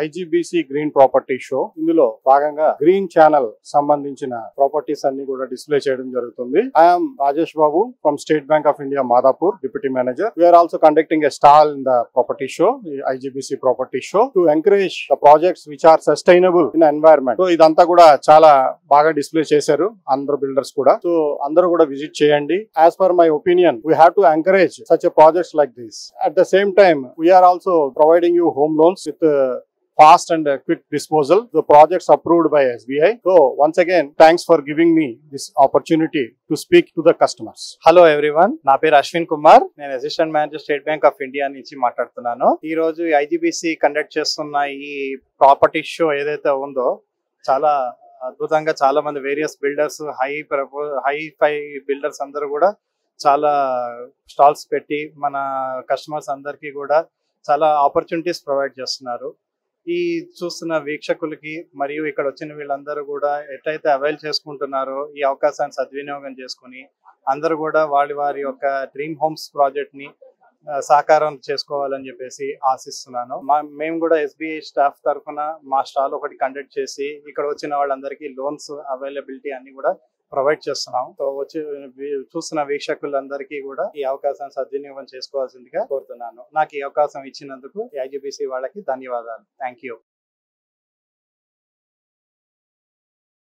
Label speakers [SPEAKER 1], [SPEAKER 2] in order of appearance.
[SPEAKER 1] IGBC green property show. ఇందులో భాగంగా green channel సంబంధించిన ప్రాపర్టీస్ అన్ని కూడా డిస్ప్లే చేయడం జరుగుతుంది. I'm Rajesh Babu from state bank of India Madhapur, deputy manager. We are also conducting a stall in the property show, the IGBC property show, to encourage the projects which are sustainable in the environment. So ఇదంతా కూడా చాలా బాగా display చేశారు అందరు builders కూడా. So అందరూ కూడా visit చేయండి. As per my opinion, we have to encourage such a projects like this. At the same time, we are also providing you home loans with fast and quick disposal. The projects approved by SBI. So once again, thanks for giving me this opportunity to speak to the customers.
[SPEAKER 2] Hello everyone, నా పేరు అశ్విన్ కుమార్. నేను assistant manager state bank of India నుంచి మాట్లాడుతున్నాను. ఈ రోజు IGBC conduct చేస్తున్న ఈ property show ఏదైతే ఉందో చాలా అద్భుతంగా చాలా మంది వేరియస్ బిల్డర్స్, హై ఫై బిల్డర్స్ అందరూ కూడా చాలా స్టాల్స్ పెట్టి మన కస్టమర్స్ అందరికీ కూడా చాలా ఆపర్చునిటీస్ ప్రొవైడ్ చేస్తున్నారు. ఈ చూస్తున్న వీక్షకులకి మరియు ఇక్కడ వచ్చిన వీళ్ళందరూ కూడా ఎట్లయితే అవైల్ చేసుకుంటున్నారో ఈ అవకాశాన్ని సద్వినియోగం చేసుకుని అందరూ కూడా వారి యొక్క డ్రీమ్ హోమ్స్ ప్రాజెక్ట్ ని సాకారం చేసుకోవాలని చెప్పేసి ఆశిస్తున్నాను. మేము కూడా ఎస్బీఐ స్టాఫ్ తరఫున మా స్టాల్ ఒకటి కండక్ట్ చేసి ఇక్కడ వచ్చిన వాళ్ళందరికీ లోన్స్ అవైలబిలిటీ అన్ని కూడా ప్రొవైడ్ చేస్తున్నాం. సో వచ్చి చూస్తున్న వీక్షకులందరికీ కూడా ఈ అవకాశాన్ని సద్వినియోగం చేసుకోవాల్సిందిగా కోరుతున్నాను. నాకు ఈ అవకాశం ఇచ్చినందుకు ఐజీబీసీ వాళ్ళకి ధన్యవాదాలు. Thank you.